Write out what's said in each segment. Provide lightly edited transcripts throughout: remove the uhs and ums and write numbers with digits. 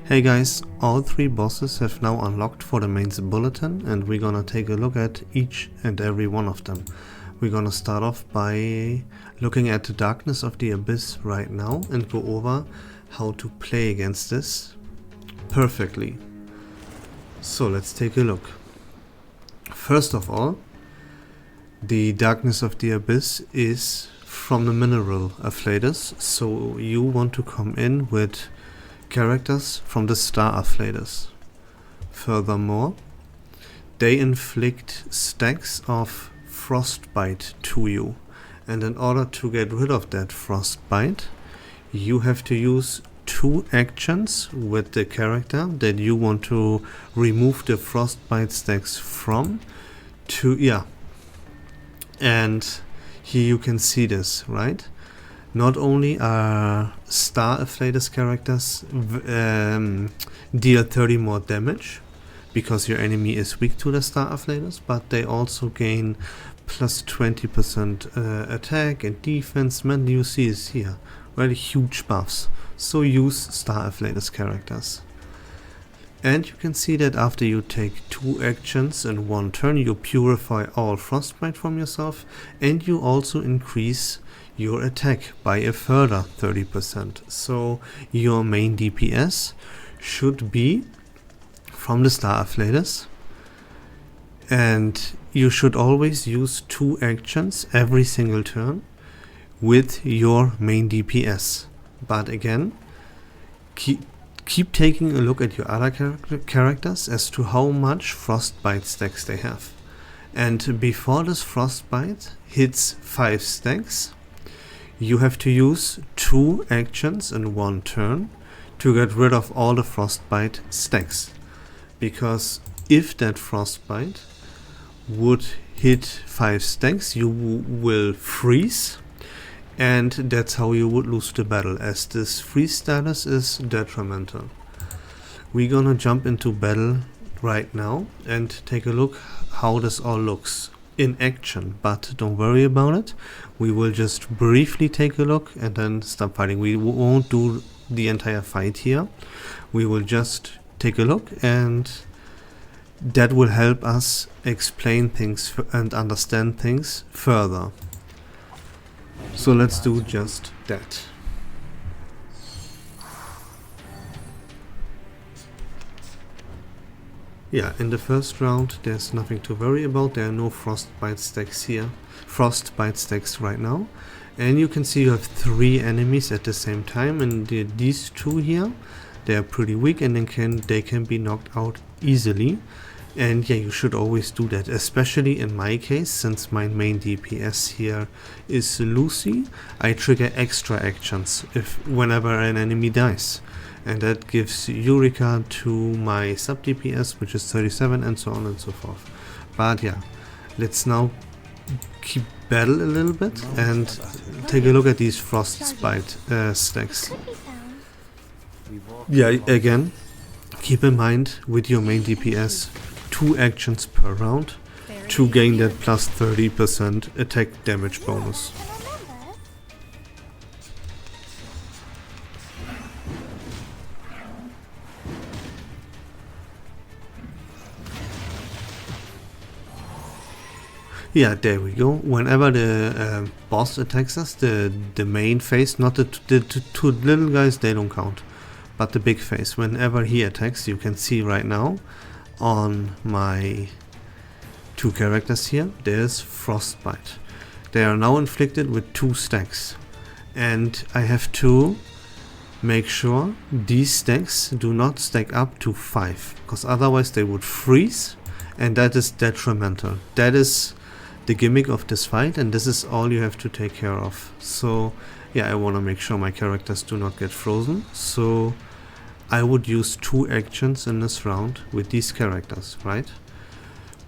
Hey guys, all 3 bosses have now unlocked for the mains bulletin, and we're gonna take a look at each and every one of them. We're gonna start off by looking at the Darkness of the Abyss right now and go over how to play against this perfectly. So let's take a look. First of all, the Darkness of the Abyss is from the mineral afflators, so you want to come in with characters from the star afflators. Furthermore, they inflict stacks of frostbite to you, and in order to get rid of that frostbite, you have to use 2 actions with the character that you want to remove the frostbite stacks from and here you can see this, right? Not only are star afflators characters deal 30 more damage because your enemy is weak to the star afflators, but they also gain plus 20% attack and defense. Man, you see is here really huge buffs. So use star afflators characters. And you can see that after you take 2 actions in 1 turn, you purify all frostbite from yourself, and you also increase your attack by a further 30%. So your main DPS should be from the star afflators, and you should always use 2 actions every single turn with your main DPS. But again, keep taking a look at your other characters as to how much frostbite stacks they have. And before this frostbite hits 5 stacks, you have to use 2 actions in 1 turn to get rid of all the frostbite stacks. Because if that frostbite would hit 5 stacks, you will freeze, and that's how you would lose the battle, as this freeze status is detrimental. We're gonna jump into battle right now and take a look how this all looks in action, but don't worry about it. We will just briefly take a look and then stop fighting. We won't do the entire fight here. We will just take a look, and that will help us explain things and understand things further. So let's do just that. Yeah, in the first round there's nothing to worry about. There are no frostbite stacks here. Frostbite stacks right now. And you can see you have 3 enemies at the same time, and these 2 here, they are pretty weak and they can be knocked out easily. And yeah, you should always do that, especially in my case, since my main DPS here is Lucy. I trigger extra actions whenever an enemy dies, and that gives Eureka to my sub DPS, which is 37, and so on and so forth. But yeah, let's now keep battle a little bit and take a look at these frostbite stacks. Yeah, again, keep in mind with your main DPS 2 actions per round to gain that plus 30% attack damage bonus. Yeah, there we go. Whenever the boss attacks us, the main phase, not the 2 little guys, they don't count, but the big phase, whenever he attacks, you can see right now on my 2 characters here, there's frostbite. They are now inflicted with 2 stacks, and I have to make sure these stacks do not stack up to 5, because otherwise they would freeze, and that is detrimental. That is the gimmick of this fight, and this is all you have to take care of. So yeah, I want to make sure my characters do not get frozen, so I would use 2 actions in this round with these characters, right?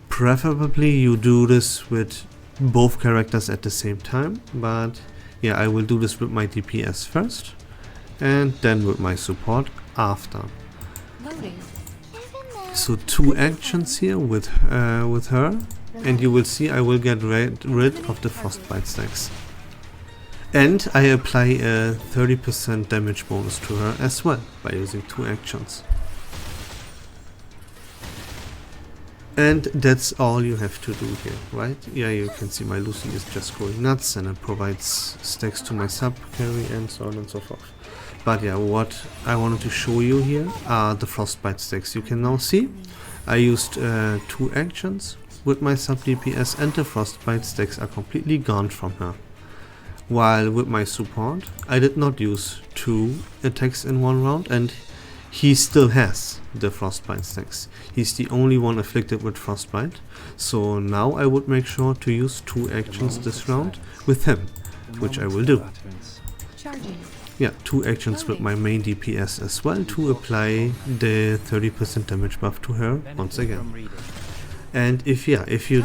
Preferably you do this with both characters at the same time, but yeah, I will do this with my DPS first and then with my support after. So 2 actions here with her, and you will see I will get rid of the frostbite stacks. And I apply a 30% damage bonus to her as well by using 2 actions. And that's all you have to do here, right? Yeah, you can see my Lucy is just going nuts, and it provides stacks to my sub carry and so on and so forth. But yeah, what I wanted to show you here are the frostbite stacks. You can now see I used 2 actions with my sub DPS, and the frostbite stacks are completely gone from her. While with my support, I did not use 2 attacks in one round, and he still has the frostbite stacks. He's the only one afflicted with frostbite. So now I would make sure to use 2 actions this round with him, which I will do. Yeah, 2 actions with my main DPS as well to apply the 30% damage buff to her once again. And if you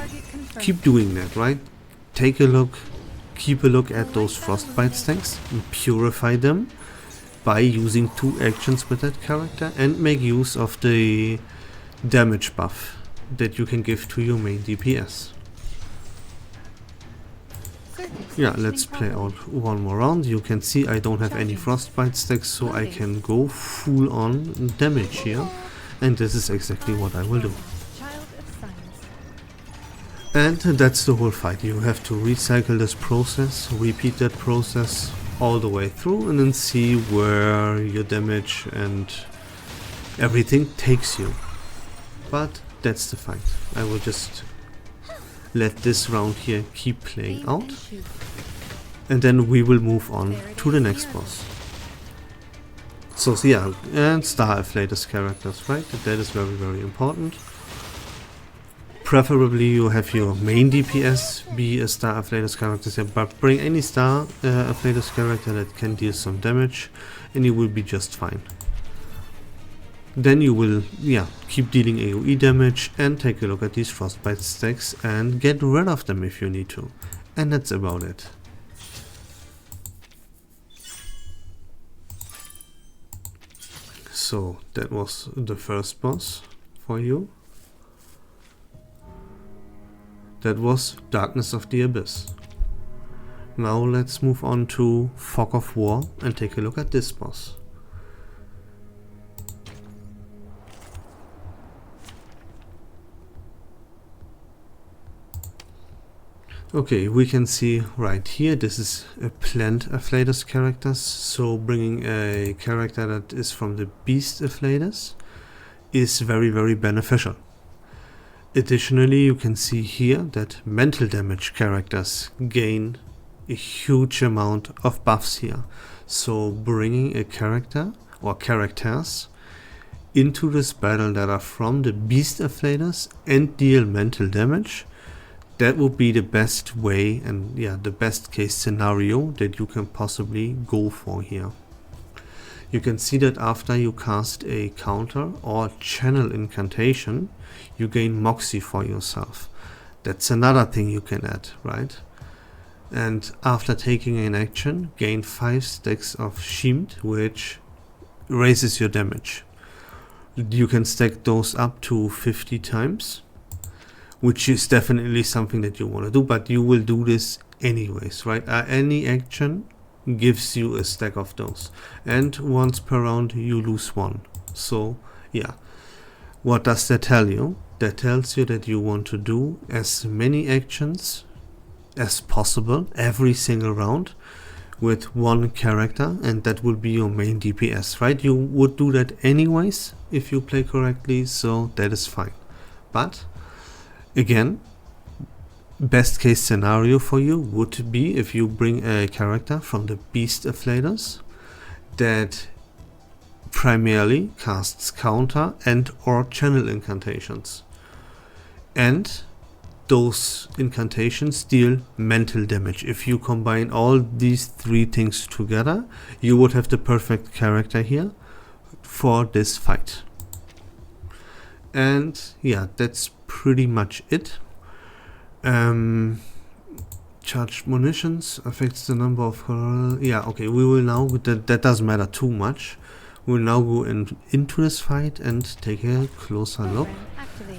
keep doing that, right? Keep a look at those frostbite stacks and purify them by using 2 actions with that character, and make use of the damage buff that you can give to your main DPS. Yeah, let's play out one more round. You can see I don't have any frostbite stacks, so I can go full on damage here, and this is exactly what I will do. And that's the whole fight. You have to recycle this process, repeat that process all the way through, and then see where your damage and everything takes you. But that's the fight. I will just let this round here keep playing out, and then we will move on to the next boss. So yeah, and star afflatus characters, right? That is very, very important. Preferably you have your main DPS be a star afflatus character here, but bring any star afflatus character that can deal some damage, and you will be just fine. Then you will, yeah, keep dealing AoE damage and take a look at these frostbite stacks and get rid of them if you need to. And that's about it. So that was the first boss for you. That was Darkness of the Abyss. Now let's move on to Fog of War and take a look at this boss. Okay, we can see right here, this is a Plant Afflatus character, so bringing a character that is from the Beast Afflatus is very, very beneficial. Additionally, you can see here that mental damage characters gain a huge amount of buffs here. So bringing a character or characters into this battle that are from the Beast Afflatus and deal mental damage, that would be the best way and yeah, the best case scenario that you can possibly go for here. You can see that after you cast a counter or channel incantation, you gain Moxie for yourself. That's another thing you can add, right? And after taking an action, gain 5 stacks of Sheamed, which raises your damage. You can stack those up to 50 times, which is definitely something that you want to do, but you will do this anyways, right? Any action gives you a stack of those, and once per round you lose 1. So yeah, what does that tell you? That tells you that you want to do as many actions as possible every single round with 1 character, and that will be your main DPS, right? You would do that anyways if you play correctly, so that is fine. But again, best case scenario for you would be if you bring a character from the Beast Afflatus that primarily casts counter and or channel incantations, and those incantations deal mental damage. If you combine all these 3 things together, you would have the perfect character here for this fight. And yeah, that's pretty much it. Charged munitions affects the number of yeah, okay, we will now, that doesn't matter too much. We'll now go into this fight and take a closer look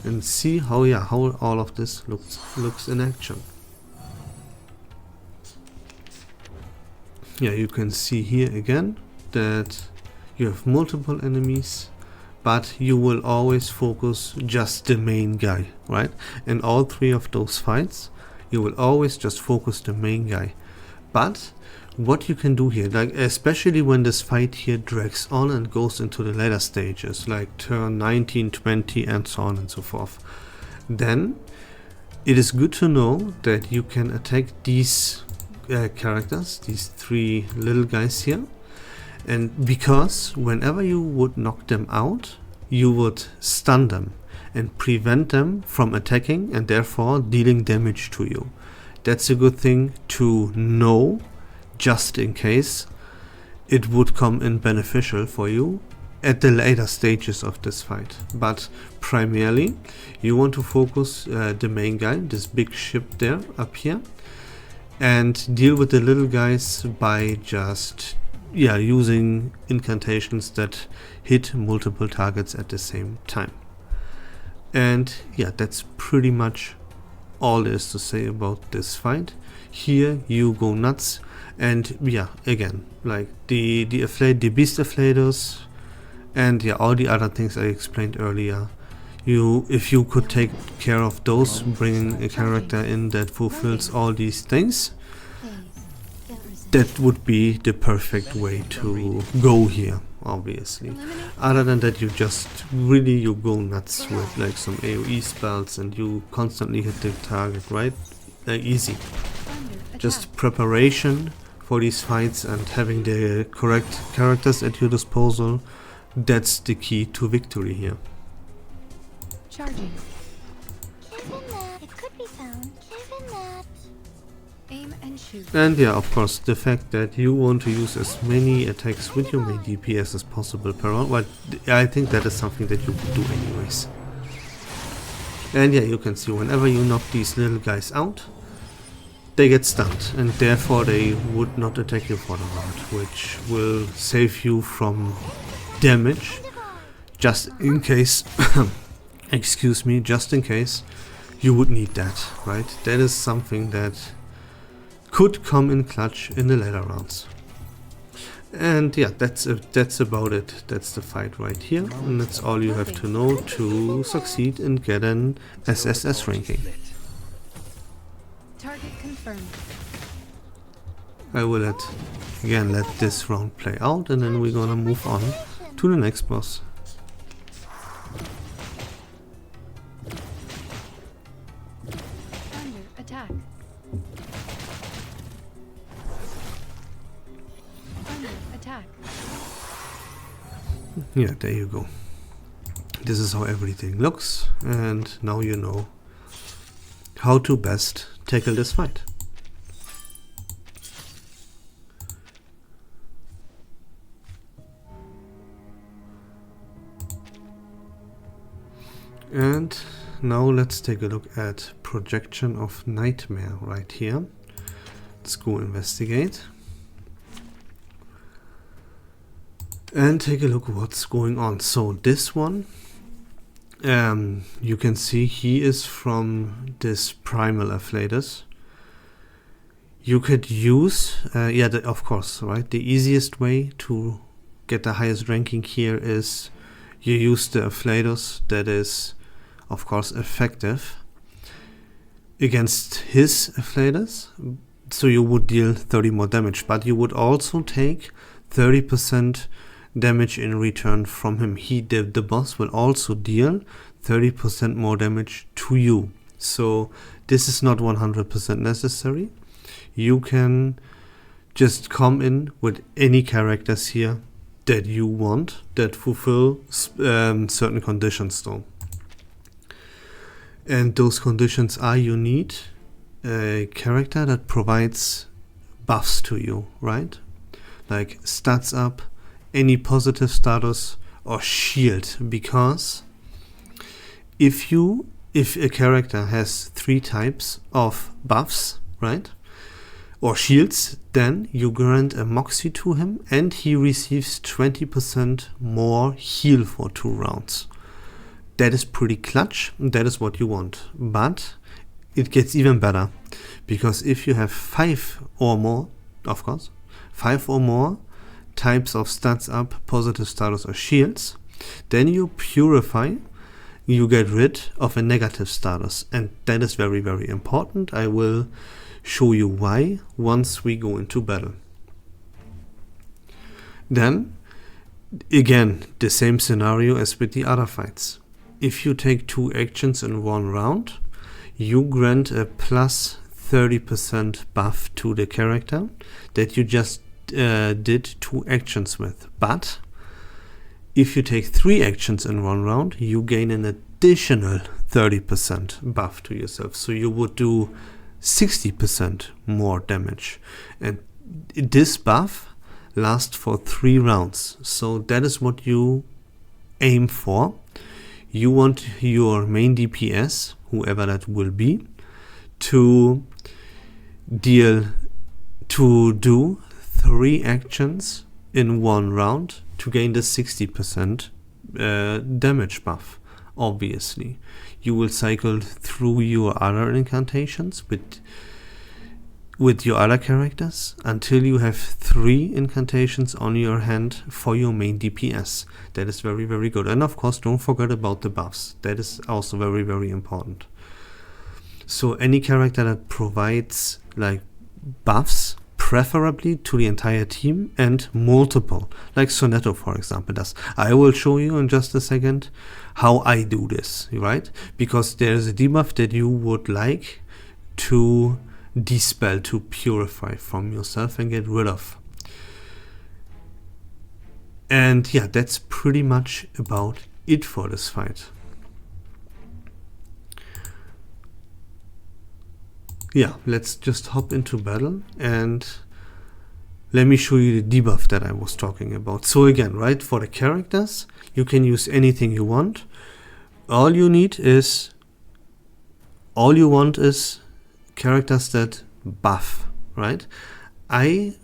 and see how all of this looks in action. yeah, you can see here again that you have multiple enemies, but you will always focus just the main guy, right? In all three of those fights, you will always just focus the main guy. But what you can do here, like especially when this fight here drags on and goes into the later stages, like turn 19, 20 and so on and so forth, then it is good to know that you can attack these characters, these three little guys here, and because whenever you would knock them out, you would stun them and prevent them from attacking and therefore dealing damage to you. That's a good thing to know, just in case it would come in beneficial for you at the later stages of this fight. But primarily you want to focus the main guy, this big ship there up here, and deal with the little guys by just using incantations that hit multiple targets at the same time. And that's pretty much all there is to say about this fight. Here you go nuts, and again, like the beast afflators and all the other things I explained earlier, if you could take care of those, bringing a character in that fulfills all these things, that would be the perfect way to go here, obviously. Other than that, you go nuts with like some AoE spells and you constantly hit the target, right? Easy. Just preparation for these fights and having the correct characters at your disposal, that's the key to victory here. Charging. Given that, it could be found. Given that. Aim and shoot. And of course, the fact that you want to use as many attacks with your main DPS as possible per round, well, I think that is something that you could do anyways. And you can see whenever you knock these little guys out, they get stunned, and therefore they would not attack you for the round, which will save you from damage, just in case excuse me, just in case you would need that, right? That is something that could come in clutch in the later rounds. And that's about it. That's the fight right here, and that's all you have to know to succeed and get an SSS ranking. Target confirmed. I will let this round play out, and then we're gonna move on to the next boss. Under attack. Under attack. Yeah, there you go. This is how everything looks, and now you know how to best tackle this fight. And now let's take a look at Projection of Nightmare right here. Let's go investigate and take a look at what's going on. So this one, you can see he is from this Primal Afflatus. You could use, of course, right? The easiest way to get the highest ranking here is you use the Afflatus that is, of course, effective against his Afflatus. So you would deal 30 more damage, but you would also take 30% damage in return from him. The boss will also deal 30% more damage to you. So this is not 100% necessary. You can just come in with any characters here that you want that fulfill certain conditions though. And those conditions are you need a character that provides buffs to you, right? Like stats up, any positive status, or shield, because if a character has 3 types of buffs, right, or shields, then you grant a Moxie to him and he receives 20% more heal for 2 rounds. That is pretty clutch, that is what you want. But it gets even better, because if you have 5 or more, of course, 5 or more types of stats up, positive status or shields. Then you purify, you get rid of a negative status, and that is very, very important. I will show you why once we go into battle. Then again, the same scenario as with the other fights. If you take 2 actions in one round, you grant a plus 30% buff to the character that you just did 2 actions with. But if you take 3 actions in one round, you gain an additional 30% buff to yourself. So you would do 60% more damage. And this buff lasts for 3 rounds. So that is what you aim for. You want your main DPS, whoever that will be, to do 3 actions in one round to gain the 60% damage buff. Obviously, you will cycle through your other incantations with your other characters until you have 3 incantations on your hand for your main DPS. That is very, very good. And of course, don't forget about the buffs. That is also very, very important. So any character that provides like buffs, preferably to the entire team and multiple, like Sonetto for example does. I will show you in just a second how I do this, right? Because there's a debuff that you would like to dispel, to purify from yourself and get rid of. And yeah, that's pretty much about it for this fight. Yeah, let's just hop into battle and let me show you the debuff that I was talking about. So again, right, for the characters, you can use anything you want. All you want is characters that buff, right? I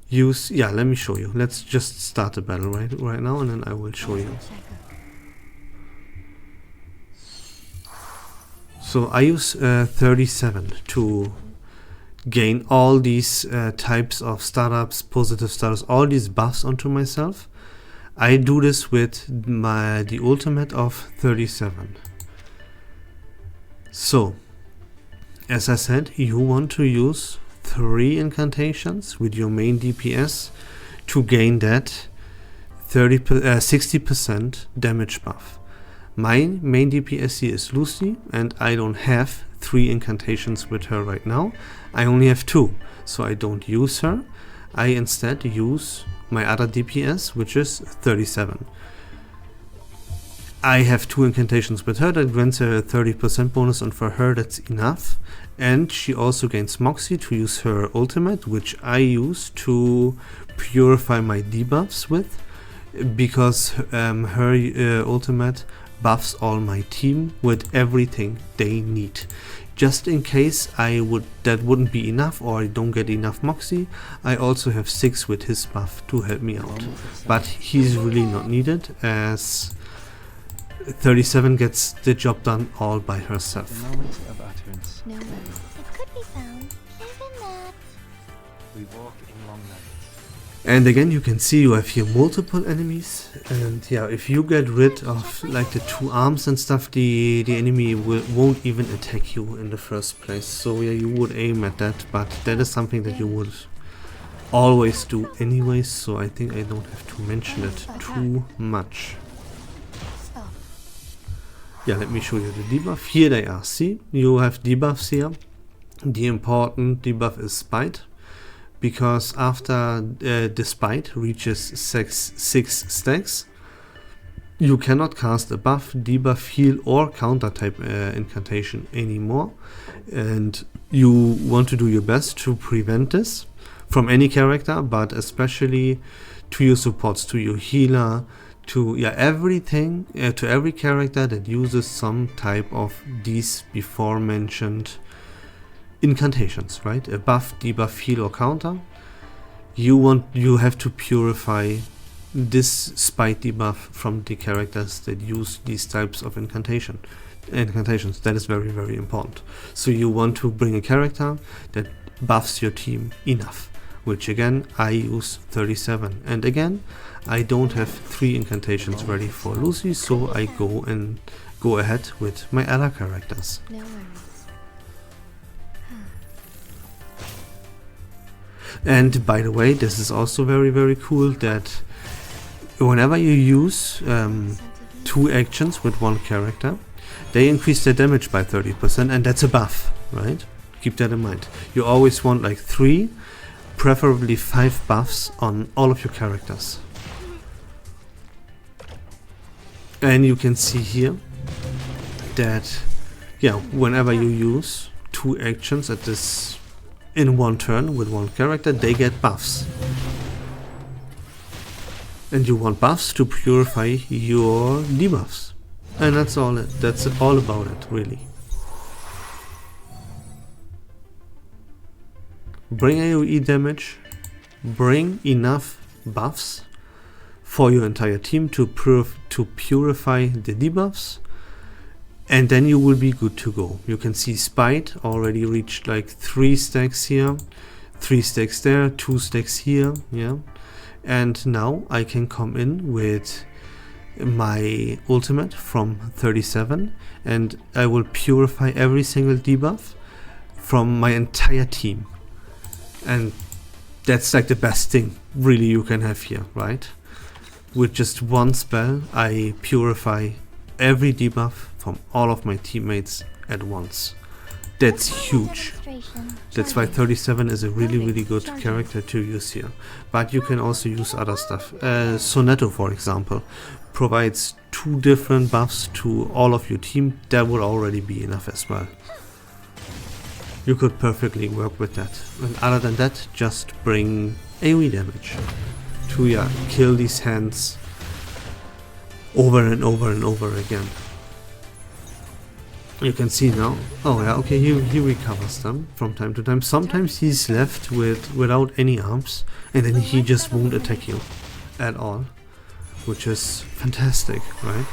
use, yeah, let me show you. Let's just start the battle right now, and then I will show you. So I use 37 to gain all these types of startups, positive status, all these buffs onto myself. I do this with the ultimate of 37. So, as I said, you want to use 3 incantations with your main DPS to gain that 60% damage buff. My main DPS here is Lucy, and I don't have 3 incantations with her right now. I only have 2, so I don't use her. I instead use my other DPS, which is 37. I have 2 incantations with her that grants her a 30% bonus, and for her that's enough. And she also gains Moxie to use her ultimate, which I use to purify my debuffs with, because her ultimate buffs all my team with everything they need. Just in case that wouldn't be enough, or I don't get enough Moxie, I also have 6 with his buff to help me out. But he's really not needed, as 37 gets the job done all by herself. No worries. It could be found, given that We walk in long nights. And again, you can see you have here multiple enemies, and yeah, if you get rid of like the 2 arms and stuff, the enemy won't even attack you in the first place. So yeah, you would aim at that, but that is something that you would always do anyways, so I think I don't have to mention it too much. stop. Yeah, let me show you the debuff. Here they are. See, you have debuffs here. The important debuff is Spite, because after the Spite reaches 6 stacks, you cannot cast a buff, debuff, heal or counter type incantation anymore, and you want to do your best to prevent this from any character, but especially to your supports, to your healer, to everything, to every character that uses some type of these before mentioned incantations, right? A buff, debuff, heal or counter. You have to purify this Spite debuff from the characters that use these types of incantations. That is very, very important. So you want to bring a character that buffs your team enough. which again I use 37. And again, I don't have 3 incantations ready for Lucy, so I go ahead with my other characters. No worries. And by the way, this is also very, very cool that whenever you use 2 actions with 1 character, they increase their damage by 30%, and that's a buff, right? Keep that in mind. You always want like 3, preferably 5 buffs on all of your characters. And you can see here that, yeah, whenever you use 2 actions at this in 1 turn with 1 character, they get buffs. And you want buffs to purify your debuffs. And that's all about it, really. Bring AoE damage, bring enough buffs for your entire team to purify the debuffs, and then you will be good to go. You can see Spite already reached like 3 stacks here, 3 stacks there, 2 stacks here, yeah. And now I can come in with my ultimate from 37 and I will purify every single debuff from my entire team. And that's like the best thing really you can have here, right? With just 1 spell I purify every debuff from all of my teammates at once. That's huge. That's why 37 is a really good character to use here. But you can also use other stuff. Sonetto, for example, provides 2 different buffs to all of your team. That would already be enough as well. You could perfectly work with that. And other than that, just bring AoE damage to kill these hands over and over and over again. You can see now, oh yeah, okay, he recovers them from time to time. Sometimes he's left without any arms, and then he just won't attack you at all, which is fantastic, right?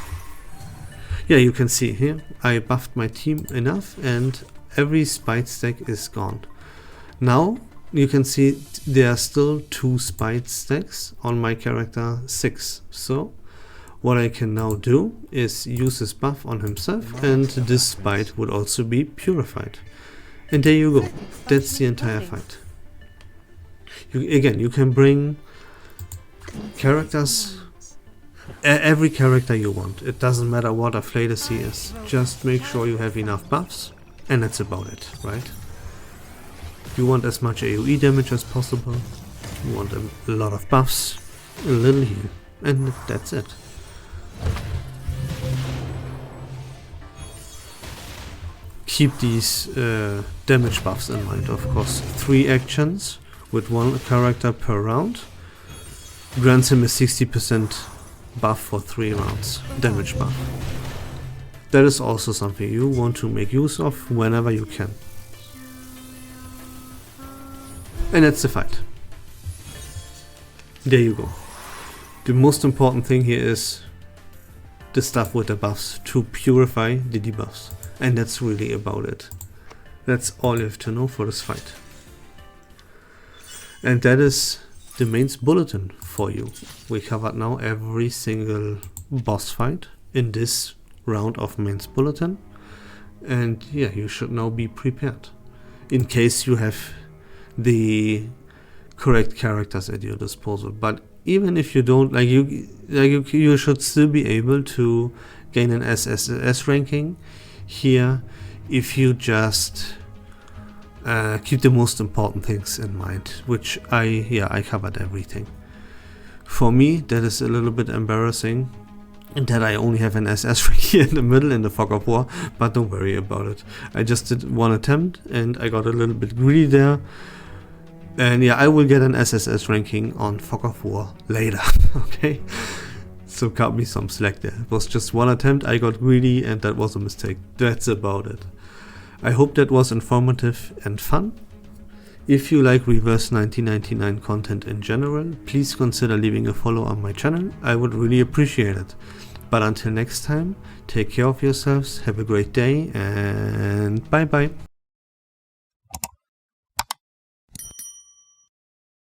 Yeah, you can see here, I buffed my team enough, and every Spite stack is gone. Now, you can see there are still 2 Spite stacks on my character 6, so what I can now do is use this buff on himself, and this Spite would also be purified. And there you go. That's the entire fight. You can bring characters, every character you want. It doesn't matter what a Flatus he is. Just make sure you have enough buffs, and that's about it, right? You want as much AoE damage as possible. You want a lot of buffs, a little heal, and that's it. Keep these damage buffs in mind, of course. 3 actions with 1 character per round grants him a 60% buff for 3 rounds, damage buff. That is also something you want to make use of whenever you can. And that's the fight. There you go. The most important thing here is the stuff with the buffs to purify the debuffs, and that's really about it. That's all you have to know for this fight. And that is the mains bulletin for you. We covered now every single boss fight in this round of mains bulletin, and yeah, you should now be prepared in case you have the correct characters at your disposal. But even if you don't, you should still be able to gain an SSS ranking here if you just keep the most important things in mind, which I covered everything. For me, that is a little bit embarrassing that I only have an SS rank here in the middle in the Fog of War, but don't worry about it. I just did 1 attempt and I got a little bit greedy there. And yeah, I will get an SSS ranking on Fog of War later, okay? So cut me some slack there. It was just 1 attempt, I got greedy, and that was a mistake. That's about it. I hope that was informative and fun. If you like Reverse 1999 content in general, please consider leaving a follow on my channel. I would really appreciate it. But until next time, take care of yourselves, have a great day, and bye bye.